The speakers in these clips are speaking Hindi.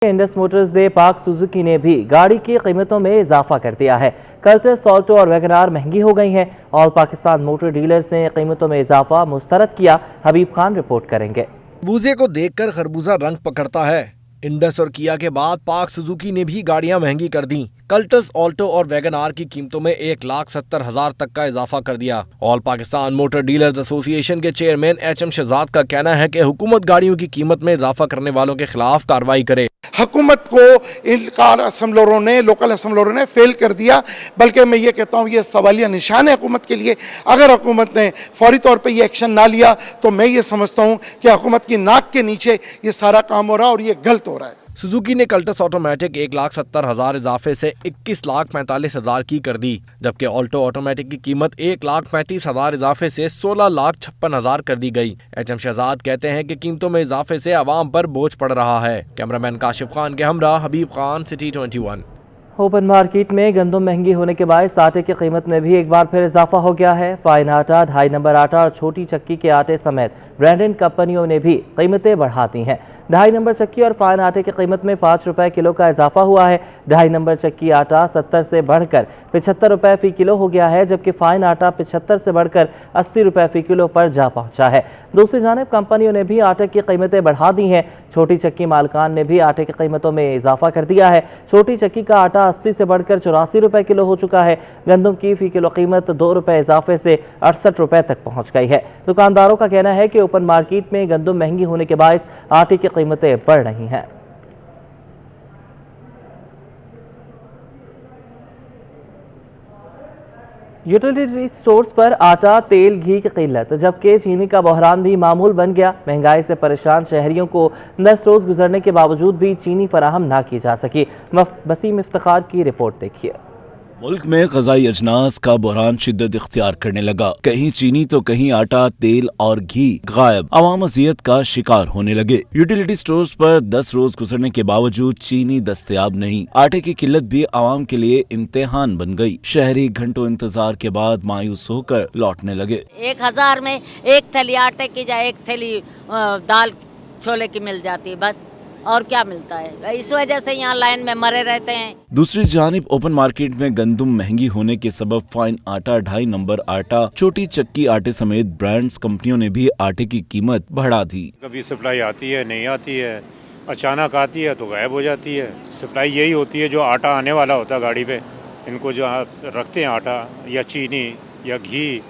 इंडस मोटर्स ने पाक सुजुकी ने भी गाड़ी की कीमतों में इजाफा कर दिया है। कल्टस, ऑल्टो और वैगनार महंगी हो गई हैं। ऑल पाकिस्तान मोटर डीलर्स ने कीमतों में इजाफा मुस्तरद किया। हबीब खान रिपोर्ट करेंगे। खरबूजे को देखकर खरबूजा रंग पकड़ता है। इंडस और किया के बाद पाक सुजुकी ने भी गाड़ियां महंगी कर दी। कल्टस, ऑल्टो और वैगनार की कीमतों में 1,70,000 तक का इजाफा कर दिया। All Pakistan motor dealers association के चेयरमैन HM शहजाद का कहना है कि हुकूमत गाड़ियों की कीमत में इजाफा करने वालों के खिलाफ कार्रवाई करे। हुकूमत को इन कार असम्बलरों ने, लोकल असम्बलरों ने फेल कर दिया। बल्कि मैं ये कहता हूँ ये सवालिया निशान है हुकूमत के लिए। अगर हुकूमत ने फौरी तौर पे ये एक्शन ना लिया तो मैं ये समझता हूँ कि हुकूमत की नाक के नीचे ये सारा काम हो रहा है और ये गलत हो रहा है। सुजुकी ने कल्टस ऑटोमेटिक 1,70,000 इजाफे से 21,45,000 की कर दी, जबकि ऑल्टो ऑटोमेटिक की कीमत 1,35,000 इजाफे से 16,56,000 कर दी गई। HM शहजाद कहते हैं कि कीमतों में इजाफे से आवाम पर बोझ पड़ रहा है। कैमरामैन काशिफ खान के हमरा हबीब खान, सिटी 21। ओपन मार्केट में गंदम महंगी होने के बाद आटे की कीमत में भी एक बार फिर इजाफा हो गया है। फाइन आटा, 2.5 नंबर आटा और छोटी चक्की के आटे समेत ब्रांडेड कंपनियों ने भी कीमतें बढ़ा दी हैं। 2.5 नंबर चक्की और फाइन आटे की कीमत में 5 रुपए किलो का इजाफा हुआ है। 2.5 नंबर चक्की आटा 70 से बढ़कर 75 रुपए फी किलो हो गया है, जबकि फाइन आटा 75 से बढ़कर 80 रुपए फी किलो पर जा पहुंचा है। दूसरी जानिब कंपनियों ने भी आटे की कीमतें बढ़ा दी हैं। छोटी चक्की मालकान ने भी आटे की कीमतों में इजाफा कर दिया है। छोटी चक्की का आटा 80 से बढ़कर 84 रुपए किलो हो चुका है। गंदम की फी किलो कीमत 2 रुपए इजाफे से 68 रुपए तक पहुंच गई है। दुकानदारों का कहना है कि ओपन मार्केट में गंदम महंगी होने के बायस आटे की कीमतें बढ़ रही हैं। यूटिलिटी स्टोर्स पर आटा, तेल, घी की किल्लत, जबकि चीनी का बहरान भी मामूल बन गया। महंगाई से परेशान शहरियों को 10 रोज गुजरने के बावजूद भी चीनी फराहम ना की जा सकी। वसीम इफ्तिखार की रिपोर्ट देखिए। मुल्क में ग़िज़ाई अजनास का बहरान शिद्दत इख्तियार करने लगा। कहीं चीनी तो कहीं आटा, तेल और घी गायब। अवाम अज़ियत का शिकार होने लगे। यूटिलिटी स्टोर्स पर 10 रोज गुजरने के बावजूद चीनी दस्तयाब नहीं। आटे की किल्लत भी आवाम के लिए इम्तिहान बन गई। शहरी घंटों इंतजार के बाद मायूस होकर लौटने लगे। 1000 में एक थैली आटे की या एक थैली दाल छोले की मिल जाती है, बस और क्या मिलता है। इस वजह से यहाँ लाइन में मरे रहते हैं। दूसरी जानिब ओपन मार्केट में गंदम महंगी होने के सबब फाइन आटा, 2.5 नंबर आटा, छोटी चक्की आटे समेत ब्रांड्स कंपनियों ने भी आटे की कीमत बढ़ा दी। कभी सप्लाई आती है, नहीं आती है, अचानक आती है तो गायब हो जाती है। सप्लाई यही होती है जो आटा आने वाला होता है गाड़ी पे, इनको जो रखते हैं आटा या चीनी या घी,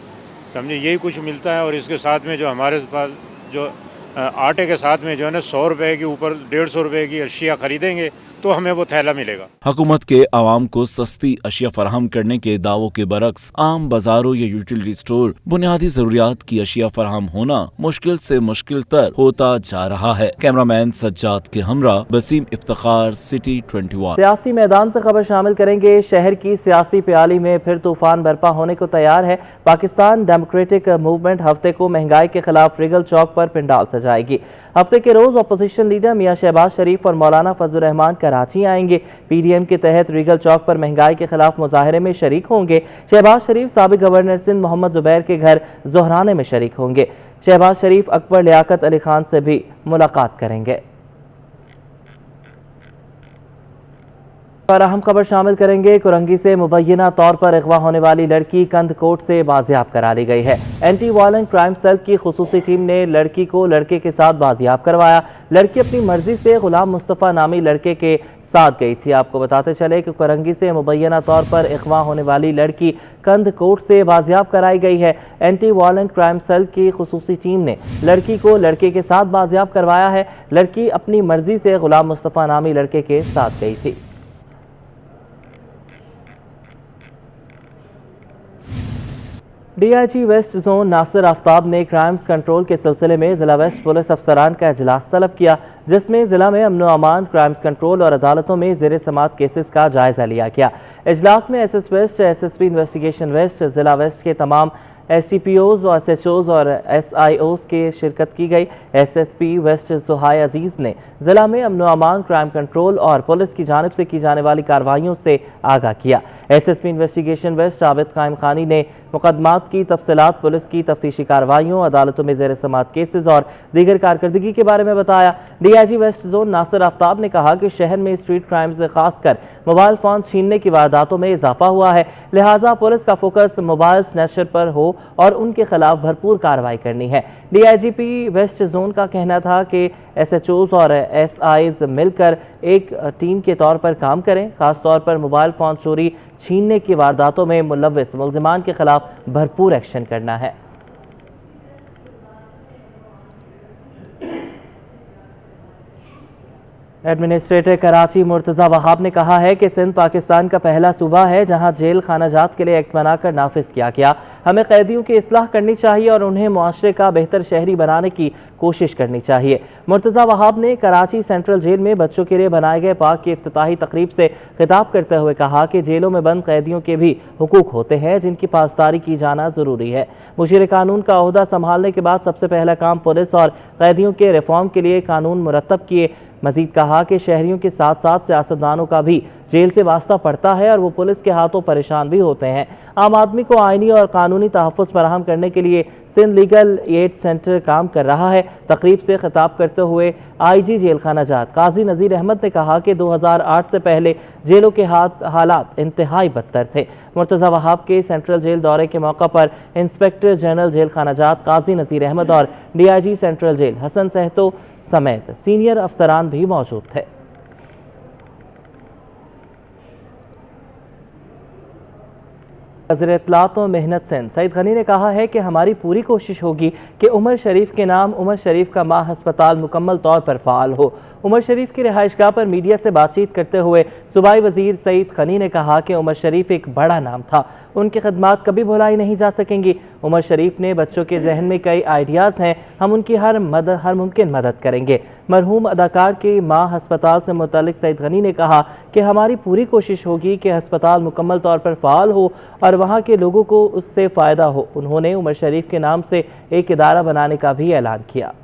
समझे, यही कुछ मिलता है। और इसके साथ में जो हमारे पास जो आटे के साथ में जो है ना 100 रुपए के ऊपर 150 रुपए की अशिया खरीदेंगे तो हमें वो थैला मिलेगा। हुकूमत के आवाम को सस्ती अशिया फराहम करने के दावों के बरक्स आम बाजारों या यूटिलिटी स्टोर बुनियादी जरूरियात की अशिया फराहम होना मुश्किल से मुश्किल तर होता जा रहा है। कैमरामैन सज्जाद के हमरा वसीम इफ्तिखार, सिटी 21। सियासी मैदान से खबर शामिल करेंगे। शहर की सियासी प्याली में फिर तूफान बरपा होने को तैयार है। पाकिस्तान डेमोक्रेटिक मूवमेंट हफ्ते को महंगाई के खिलाफ रिगल चौक पर पिंडाल सजाएगी। हफ्ते के रोज अपोजिशन लीडर मियां शहबाज शरीफ और मौलाना फजल रहमान कराची आएंगे। PDM के तहत रिगल चौक पर महंगाई के खिलाफ मुजाहरे में शरीक होंगे। शहबाज शरीफ साबिक गवर्नर सिंध मोहम्मद जुबैर के घर जोहराने में शरीक होंगे। शहबाज शरीफ अकबर लियाकत अली खान से भी मुलाकात करेंगे। और अहम खबर शामिल करेंगे। कुरंगी से मुबैना तौर पर अगवा होने वाली लड़की कंदकोट से बाजियाब करा ली गई है। एंटी वायलेंट क्राइम सेल की खुसूसी टीम ने लड़की को लड़के के साथ बाजियाब करवाया। लड़की अपनी मर्जी से गुलाम मुस्तफ़ा नामी लड़के के साथ गई थी। आपको बताते चले कि कुरंगी से मुबैना तौर पर अगवा होने वाली लड़की कंदकोट से बाजियाब कराई गई है। एंटी वायलेंट क्राइम सेल की खुसूसी टीम ने लड़की को लड़के के साथ बाजियाब करवाया है। लड़की अपनी मर्जी से गुलाम मुस्तफ़ा नामी लड़के के साथ गई थी। DIG west zone Nasir Aftab ने क्राइम्स कंट्रोल के सिलसिले में जिला वेस्ट पुलिस अफसरान का इजलास तलब किया, जिसमें जिला में अमन अमान, क्राइम्स कंट्रोल और अदालतों में ज़ेर समात केसेस का जायजा लिया गया। इजलास में SS west, SSP investigation west, जिला वेस्ट के तमाम SDPOs और SHOs और SIOs के शिरकत की गई। SSP वेस्ट सुहाय अजीज ने जिला में अमन अमान, क्राइम कंट्रोल और पुलिस की जानिब से की जाने वाली कार्रवाइयों से आगाह किया। SSP इन्वेस्टिगेशन वेस्ट आबिद कायम खानी ने मुकदमात की तफसीलात, पुलिस की तफ्तीशी कार्रवाइयों, अदालतों में ज़ेर समाअत केसेस और दीगर कारकर्दगी के बारे में बताया। DIG west zone Nasir Aftab ने कहा कि शहर में स्ट्रीट क्राइम से खासकर मोबाइल फोन छीनने की वारदातों में इजाफा हुआ है, लिहाजा पुलिस का फोकस मोबाइल स्नैचर पर हो और उनके खिलाफ भरपूर कार्रवाई करनी है। DIGP वेस्ट जोन का कहना था कि SHOs और SIs मिलकर एक टीम के तौर पर काम करें, खासतौर पर मोबाइल फोन चोरी छीनने की वारदातों में मुलव्विस मुल्जिमान के खिलाफ भरपूर एक्शन करना है। एडमिनिस्ट्रेटर कराची मुर्तज़ा वहाब ने कहा है कि सिंध पाकिस्तान का पहला सूबा है जहां जेल खानाजात के लिए एक्ट बनाकर नाफिज किया गया। हमें कैदियों की इस्लाह करनी चाहिए और उन्हें मुआशरे का बेहतर शहरी बनाने की कोशिश करनी चाहिए। मुर्तज़ा वहाब ने कराची सेंट्रल जेल में बच्चों के लिए बनाए गए पार्क की इफ्तिताही तकरीब से खिताब करते हुए कहा कि जेलों में बंद कैदियों के भी हुकूक होते हैं जिनकी पासदारी की जाना जरूरी है। मुशीर कानून का ओहदा संभालने के बाद सबसे पहला काम पुलिस और कैदियों के रिफॉर्म के लिए कानून मुरतब किए। मजीद कहा कि शहरियों के साथ साथ सियासतदानों का भी जेल से वास्ता पड़ता है और वो पुलिस के हाथों परेशान भी होते हैं। आम आदमी को आईनी और कानूनी तहफ़्फ़ुज़ फराहम करने के लिए सिंध लीगल एड सेंटर काम कर रहा है। तकरीब से खिताब करते हुए IG जेल खानाजात काजी नज़ीर अहमद ने कहा कि 2008 से पहले जेलों के हालात इंतहाई बदतर थे। मुर्तज़ा वहाब के सेंट्रल जेल दौरे के मौका पर इंस्पेक्टर जनरल जेल खानाजात काजी नज़ीर अहमद और DIG सेंट्रल जेल हसन सहतो समेत सीनियर अफसरान भी मौजूद थे। वज़ीर इत्तलात और मेहनत सिंध सईद गनी ने कहा है कि हमारी पूरी कोशिश होगी कि उमर शरीफ के नाम उमर शरीफ का मां हस्पताल मुकम्मल तौर पर फ़ाल हो। उमर शरीफ की रिहाइशगाह पर मीडिया से बातचीत करते हुए सूबाई वजीर सईद गनी ने कहा कि उमर शरीफ एक बड़ा नाम था, उनकी खदमात कभी भुलाई नहीं जा सकेंगी। उमर शरीफ ने बच्चों के जहन में कई आइडियाज़ हैं, हम उनकी हर मुमकिन मदद करेंगे। मरहूम अदाकार की मां हस्पताल से मुतल्लिक सईद गनी ने कहा कि हमारी पूरी कोशिश होगी कि हस्पताल मुकम्मल तौर पर फ़ाल हो और वहाँ के लोगों को उससे फ़ायदा हो। उन्होंने उमर शरीफ के नाम से एक इदारा बनाने का भी ऐलान किया।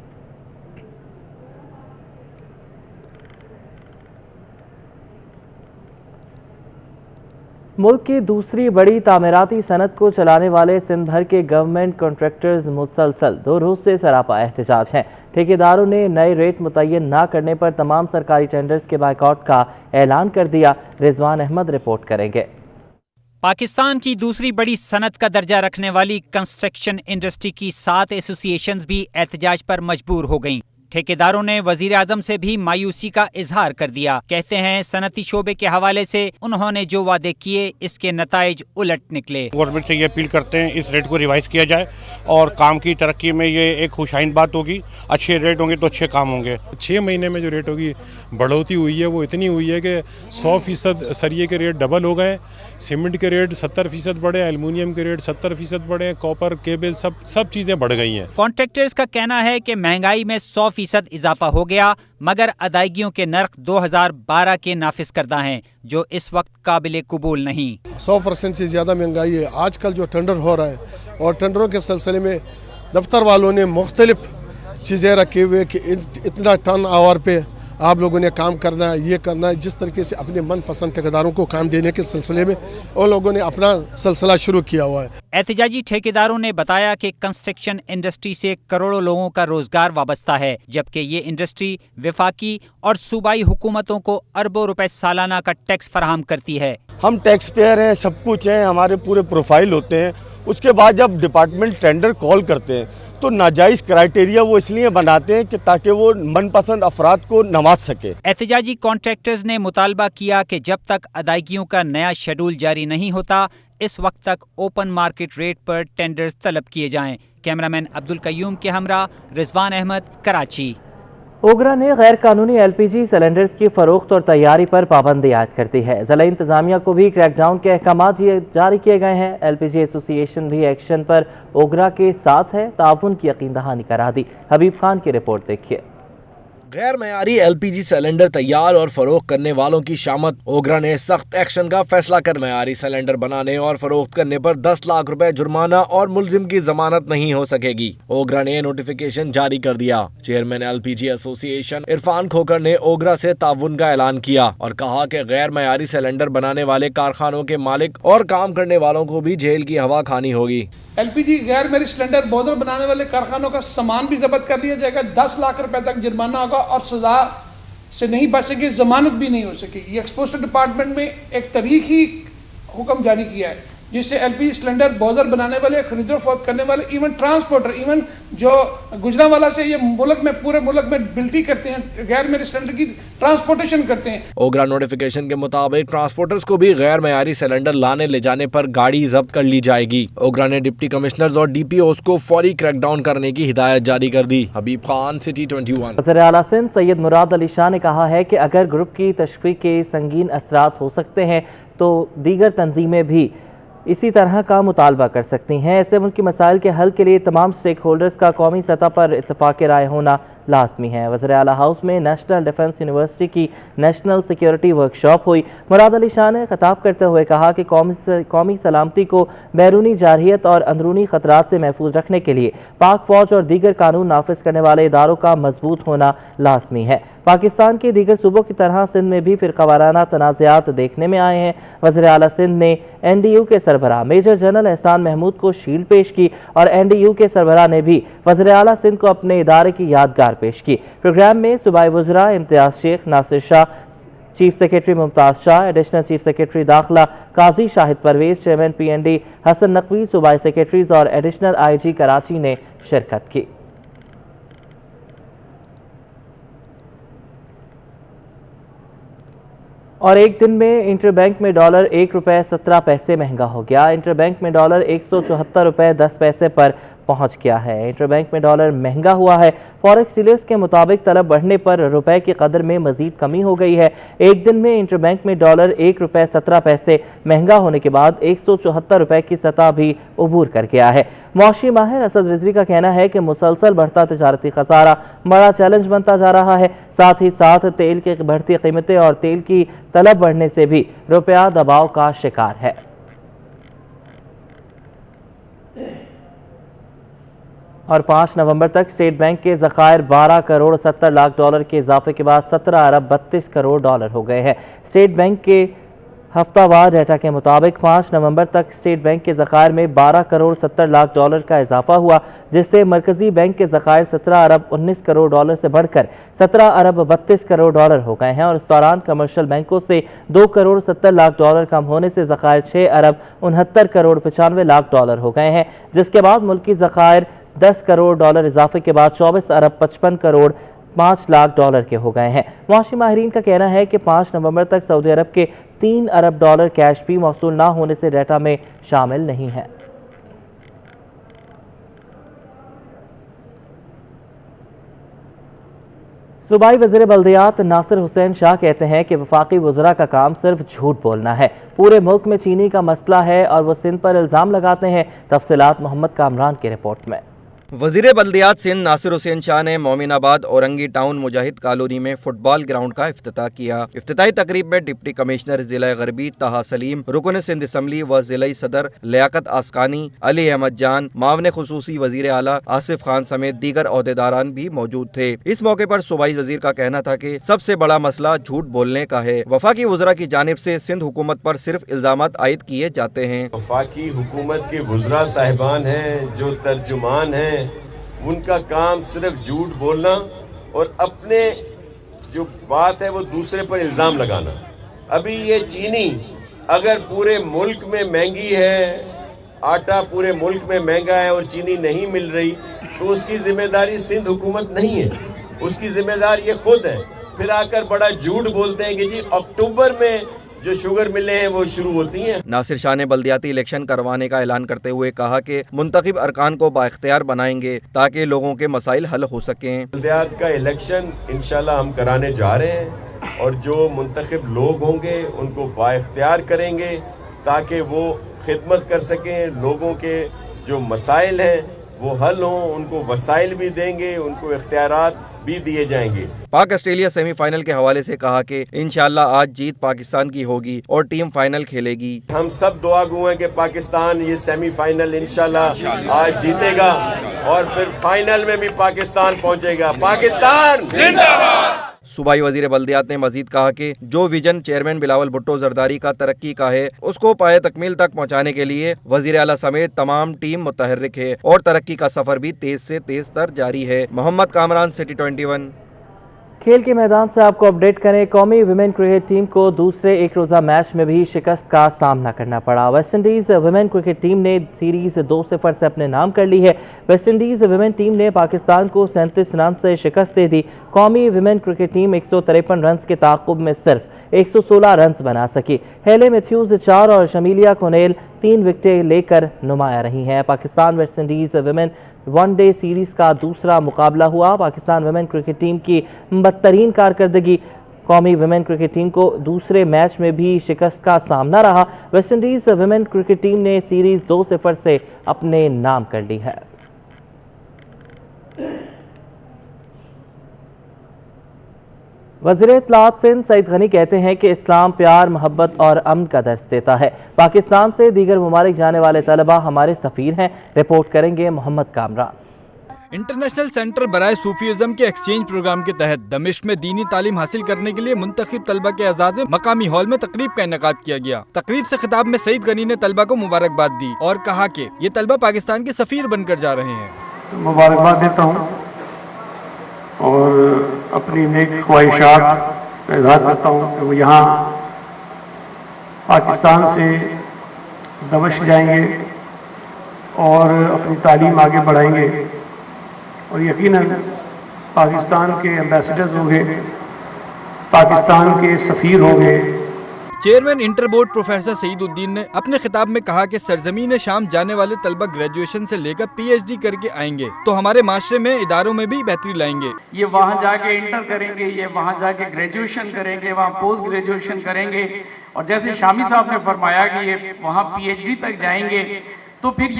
मुल्क की दूसरी बड़ी तामीराती सनत को चलाने वाले सिंध भर के गवर्नमेंट कॉन्ट्रैक्टर्स मुसलसल 2 रोज से सरापा एहतजाज हैं। ठेकेदारों ने नए रेट मुतय्यन न करने पर तमाम सरकारी टेंडर्स के बायकॉट का ऐलान कर दिया। रिजवान अहमद रिपोर्ट करेंगे। पाकिस्तान की दूसरी बड़ी सनत का दर्जा रखने वाली कंस्ट्रक्शन इंडस्ट्री की 7 एसोसिएशंस भी एहतजाज पर मजबूर हो गईं। ठेकेदारों ने वजीर आजम से भी मायूसी का इजहार कर दिया। कहते हैं सनती शोबे के हवाले से उन्होंने जो वादे किए इसके नताइज उलट निकले। गवर्नमेंट से ये अपील करते हैं इस रेट को रिवाइज किया जाए और काम की तरक्की में ये एक खुशाइन बात होगी। अच्छे रेट होंगे तो अच्छे काम होंगे। 6 महीने में जो रेट होगी बढ़ोतरी हुई है वो इतनी हुई है कि 100% सरिये के रेट डबल हो गए, सीमेंट के रेट 70% बढ़े, एल्युमिनियम के रेट 70% बढ़े, कॉपर केबल सब चीजें बढ़ गई हैं। कॉन्ट्रैक्टर्स का कहना है कि महंगाई में 100% इजाफा हो गया, मगर अदायगियों के नर्ख 2012 के नाफिज करदा हैं, जो इस वक्त काबिल कबूल नहीं। 100% से ज्यादा महंगाई है। आजकल जो टेंडर हो रहा है और टेंडरों के सिलसिले में दफ्तर वालों ने मुख्तलिफ चीज़ें रखी हुए कि इतना टन आवर पे आप लोगों ने काम करना है, ये करना है। जिस तरीके से अपने मनपसंद ठेकेदारों को काम देने के सिलसिले में उन लोगों ने अपना सिलसिला शुरू किया हुआ है। एहतजाजी ठेकेदारों ने बताया कि कंस्ट्रक्शन इंडस्ट्री से करोड़ों लोगों का रोजगार वाबस्ता है, जबकि ये इंडस्ट्री वफाकी और सूबाई हुकूमतों को अरबों रुपए सालाना का टैक्स फराहम करती है। हम टैक्स पेयर हैं, सब कुछ है, हमारे पूरे प्रोफाइल होते हैं। उसके बाद जब डिपार्टमेंट टेंडर कॉल करते हैं तो नाजायज क्राइटेरिया वो इसलिए बनाते हैं कि ताकि वो मनपसंद अफराद को नवाज सके। एहतजाजी कॉन्ट्रैक्टर्स ने मुतालबा किया कि जब तक अदायगियों का नया शेड्यूल जारी नहीं होता, इस वक्त तक ओपन मार्केट रेट पर टेंडर्स तलब किए जाएं। कैमरामैन अब्दुल कयूम के हमरा रिजवान अहमद, कराची। ओगरा ने गैर कानूनी LPG सिलेंडर्स की फरोख्त और तैयारी पर पाबंदी आयद कर दी है। जिला इंतजामिया को भी क्रैकडाउन के अहकाम जारी किए गए हैं। LPG एसोसिएशन भी एक्शन पर ओगरा के साथ है, ताउन की यकीन दहानी करा दी। हबीब खान की रिपोर्ट देखिए। गैर मयारी LPG सिलेंडर तैयार और फरोख्त करने वालों की शामत। ओगरा ने सख्त एक्शन का फैसला कर मयारी सिलेंडर बनाने और फरोख्त करने पर 10 लाख रुपए जुर्माना और मुलजिम की जमानत नहीं हो सकेगी। ओगरा ने नोटिफिकेशन जारी कर दिया। चेयरमैन LPG एसोसिएशन इरफान खोकर ने ओगरा से ताउन का ऐलान किया और कहा कि गैर मयारी सिलेंडर बनाने वाले कारखानों के मालिक और काम करने वालों को भी जेल की हवा खानी होगी। LPG गैर मयारी सिलेंडर बॉर्डर बनाने वाले कारखानों का सामान भी जब्त कर लिया जाएगा। 10 लाख रुपए तक जुर्माना होगा और सजा से नहीं बच सके, जमानत भी नहीं हो सकेगी। ये एक्सपोर्ट डिपार्टमेंट में एक तारीखी हुक्म जारी किया है जिससे LPG सिलेंडर बॉर्डर बनाने वाले, खरीदो फरोख्त करने वाले, इवन ट्रांसपोर्टर, इवन जो गुजरांवाला से ये मुल्क में पूरे मुल्क में बिल्टी करते हैं, गैर मयारी सिलेंडर की ट्रांसपोर्टेशन करते हैं। ओगरा नोटिफिकेशन के मुताबिक ट्रांसपोर्टर्स को भी गैर मयारी सिलेंडर लाने ले जाने पर गाड़ी जब्त कर ली जाएगी। ओगरा ने डिप्टी कमिश्नर्स और DPOs को फौरी क्रैकडाउन करने की हिदायत जारी कर दी। हबीब खान, सिटी 21। वज़ीर आला सिंध सैयद मुराद अली शाह ने कहा है कि अगर ग्रुप की तशफ़ीक़ के संगीन असरात हो सकते हैं तो दीगर तंजीमें भी इसी तरह का मुतालबा कर सकती हैं। ऐसे मुल्की मसाइल के हल के लिए तमाम स्टेक होल्डर्स का कौमी सतह पर इत्तफाक़ राय होना लाजमी है। वज़ीर आला हाउस में नेशनल डिफेंस यूनिवर्सिटी की नेशनल सिक्योरिटी वर्कशॉप हुई। मुराद अली शाह ने खिताब करते हुए कहा कि कौमी सलामती को बैरूनी जारहियत और अंदरूनी खतरात से महफूज रखने के लिए पाक फौज और दीगर कानून नाफिज करने वाले इदारों का मजबूत होना लाजमी है। पाकिस्तान के दीगर सूबों की तरह सिंध में भी फिरकावाराना तनाज़ात देखने में आए हैं। वज़ीर आला सिंध ने NDU के सरबराह मेजर जनरल एहसान महमूद को शील्ड पेश की और NDU के सरबराह ने भी वज़ीर आला सिंध को अपने इदारे की यादगार पेश की। प्रोग्राम में सूबाई वज़रा Imtiaz Sheikh, Nasir Shah, chief secretary Mumtaz Shah, additional chief secretary दाखिला काजी शाहिद परवेज, चेयरमैन PND हसन नकवी, सूबाई सेक्रेटरीज और एडिशनल IG कराची ने शिरकत की। और एक दिन में इंटरबैंक में डॉलर ₹1.17 महंगा हो गया। इंटरबैंक में डॉलर ₹174.10 पर पहुंच गया है। इंटरबैंक में डॉलर महंगा हुआ है। फॉरेक्स डीलर्स के मुताबिक तलब बढ़ने पर रुपए की कदर में मजीद कमी हो गई है। एक दिन में इंटरबैंक में डॉलर ₹1.17 महंगा होने के बाद ₹174 की सतह भी उबूर कर गया है। मौशी माहिर असद रिजवी का कहना है कि मुसलसल बढ़ता तजारती खसारा बड़ा चैलेंज बनता जा रहा है। साथ ही साथ तेल की बढ़ती कीमतें और तेल की तलब बढ़ने से भी रुपया दबाव का शिकार है। और 5 नवंबर तक स्टेट बैंक के ज़खायर $12.70 के इजाफे के बाद $17.32 हो गए हैं। स्टेट बैंक के हफ्तावार डेटा के मुताबिक 5 नवंबर तक स्टेट बैंक के ज़खायर में $12.70 का इजाफा हुआ, जिससे मरकजी बैंक के ज़खायर $17.19 से बढ़कर $17.32 हो गए हैं। और इस दौरान कमर्शियल बैंकों से $2.70 कम होने से ज़खायर $6.69 हो गए हैं, जिसके बाद मुल्की ज़खायर $10 इजाफे के बाद $24.55 के हो गए हैं। मौशी माहिरीन का कहना है कि 5 नवंबर तक सऊदी अरब के $3 कैश भी मौसूल ना होने से डेटा में शामिल नहीं है। सूबाई वज़ीर बल्दियात नासिर हुसैन शाह कहते हैं कि वफाकी वज़रा का काम सिर्फ झूठ बोलना है। पूरे मुल्क में चीनी का मसला है और वो सिंध पर इल्ज़ाम लगाते हैं। तफसीलात मोहम्मद कामरान की रिपोर्ट में। वज़ीर बल्दियात सिंध नासिर हुसैन शाह ने मोमिनाबाद औरंगी टाउन मुजाहिद कॉलोनी में फुटबॉल ग्राउंड का इफ्तिताह किया। इफ्तिताही तकरीब में डिप्टी कमिश्नर जिला गरबी ताहा सलीम, रुकन सिंध असम्बली व जिला सदर लियाकत आसकानी, अली अहमद जान, मावन खुसूसी वज़ीर आला आसिफ खान समेत दीगर ओहदेदारान भी मौजूद थे। इस मौके पर सूबाई वज़ीर का कहना था कि सबसे बड़ा मसला झूठ बोलने का है। वफाकी वज़रा की जानिब से सिंध हुकूमत पर सिर्फ इल्जामात आयद किए जाते हैं। वफाकी हुकूमत के वज़रा साहिबान हैं जो तर्जुमान हैं, उनका काम सिर्फ झूठ बोलना और अपने जो बात है वो दूसरे पर इल्जाम लगाना। अभी ये चीनी अगर पूरे मुल्क में महंगी है, आटा पूरे मुल्क में महंगा है और चीनी नहीं मिल रही, तो उसकी जिम्मेदारी सिंध हुकूमत नहीं है, उसकी जिम्मेदार ये खुद है। फिर आकर बड़ा झूठ बोलते हैं कि जी अक्टूबर में जो शुगर मिले हैं वो शुरू होती हैं। नासिर शाह ने बल्दियाती इलेक्शन करवाने का ऐलान करते हुए कहा कि मुंतखब अरकान को बाइख्तियार बनाएंगे ताकि लोगों के मसाइल हल हो सकें। बल्दियात का इलेक्शन इंशाल्लाह हम कराने जा रहे हैं और जो मुंतखब लोग होंगे उनको बाइख्तियार करेंगे ताकि वो खिदमत कर सकें, लोगों के जो मसाइल हैं वो हल हों, उनको वसाइल भी देंगे, उनको इख्तियारात भी दिए जाएंगे। पाक ऑस्ट्रेलिया सेमीफाइनल के हवाले से कहा कि इंशाल्लाह आज जीत पाकिस्तान की होगी और टीम फाइनल खेलेगी। हम सब दुआ गो हैं कि पाकिस्तान ये सेमीफाइनल इंशाल्लाह आज जीतेगा और फिर फाइनल में भी पाकिस्तान पहुंचेगा। पाकिस्तान जिंदाबाद। सूबाई वजीर बल्दियात ने मजीद कहा कि जो विजन चेयरमैन बिलावल भुट्टो जरदारी का तरक्की का है उसको पाए तकमील तक पहुंचाने के लिए वजीर आला समेत तमाम टीम मुतहर्रिक है और तरक्की का सफर भी तेज से तेज तर जारी है। मोहम्मद कामरान, सिटी 21। खेल के मैदान से आपको अपडेट करें। कौमी विमेन क्रिकेट टीम को दूसरे एक रोज़ा मैच में भी शिकस्त का सामना करना पड़ा। वेस्टइंडीज़ विमेन क्रिकेट टीम ने सीरीज 2-0 से अपने नाम कर ली है। वेस्टइंडीज़ विमेन टीम ने पाकिस्तान को 37 रन से शिकस्त दे दी। कौमी विमेन क्रिकेट टीम 153 रन के ताक़ुब में सिर्फ 116 रन बना सकी। हेले मैथ्यूज 4 और शमीलिया कोनेल 3 विकेटें लेकर नुमाया रही हैं। Pakistan West Indies women one day series का दूसरा मुकाबला हुआ। पाकिस्तान विमेन क्रिकेट टीम की बदतरीन कारकर्दगी कौमी विमेन क्रिकेट टीम को दूसरे मैच में भी शिकस्त का सामना रहा। वेस्टइंडीज़ विमेन क्रिकेट टीम ने सीरीज 2-0 से अपने नाम कर ली है। वज़ीर इत्तलाआत सिंध सईद गनी कहते हैं कि इस्लाम प्यार, मोहब्बत और अमन का दर्स देता है। पाकिस्तान से दीगर ममालिक जाने वाले तलबा हमारे सफ़ीर हैं। रिपोर्ट करेंगे मोहम्मद कामरान। इंटरनेशनल सेंटर बराए सूफीज़म के एक्सचेंज प्रोग्राम के तहत दमिश्क में दीनी तालीम हासिल करने के लिए मुंतखब तलबा के एजाज़ मकामी हॉल में तकरीब का इनेकाद किया गया। तकरीब से खिताब में सईद गनी ने तलबा को मुबारकबाद दी और कहा कि ये तलबा पाकिस्तान के सफ़ीर बनकर जा रहे हैं। मुबारकबाद देता हूँ और अपनी नेक ख्वाहिशात का इज़हार करता हूँ कि वो यहाँ पाकिस्तान से दमिश्क जाएंगे और अपनी तालीम आगे बढ़ाएंगे और यकीनन पाकिस्तान के एम्बेसडर्स होंगे, पाकिस्तान के सफ़ीर होंगे। Chairman inter board professor Saeeduddin ने अपने खिताब में कहा कि सरजमीन शाम जाने वाले तलबा ग्रेजुएशन से लेकर PhD करके आएंगे तो हमारे माशरे में इदारों में भी बेहतरी लाएंगे। ये वहाँ जाके इंटर करेंगे, ये वहाँ जाके ग्रेजुएशन करेंगे, वहाँ पोस्ट ग्रेजुएशन करेंगे और जैसे शामी साहब ने फरमाया कि ये वहाँ PhD तक जाएंगे तो फिर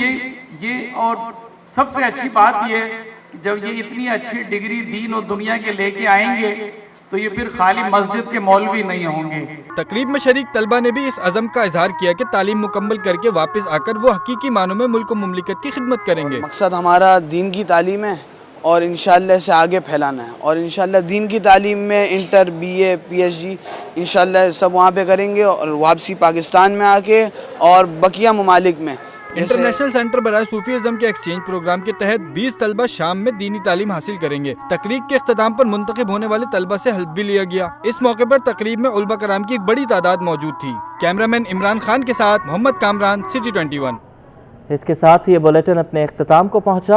ये और सबसे अच्छी बात ये जब ये इतनी अच्छी डिग्री दीन और दुनिया के लेके आएंगे तो ये फिर खाली मस्जिद के मौलवी नहीं होंगे। तकरीब में शरीक तलबा ने भी इस अज़म का इजहार किया कि तालीम मुकम्मल करके वापस आकर वो हकीकी मानों में मुल्क और मुमलिकत की खिदमत करेंगे। मकसद हमारा दीन की तालीम है और इंशाअल्लाह से आगे फैलाना है और इंशाअल्लाह दीन की तालीम में इंटर, BA, PhD इंशाअल्लाह सब वहाँ पे करेंगे और वापसी पाकिस्तान में आके और बकिया ममालिक में। इंटरनेशनल सेंटर बराए सूफीज़म के एक्सचेंज प्रोग्राम के तहत 20 तलबा शाम में दीनी तालीम हासिल करेंगे। तकरीब के इख्तिताम पर मुंतखब होने वाले तलबा से हल्फ भी लिया गया। इस मौके पर तकरीब में उलमा कराम की एक बड़ी तादाद मौजूद थी। कैमरामैन इमरान खान के साथ मोहम्मद कामरान, सिटी 21। इसके साथ ही ये बुलेटिन अपने इख्तिताम को पहुंचा।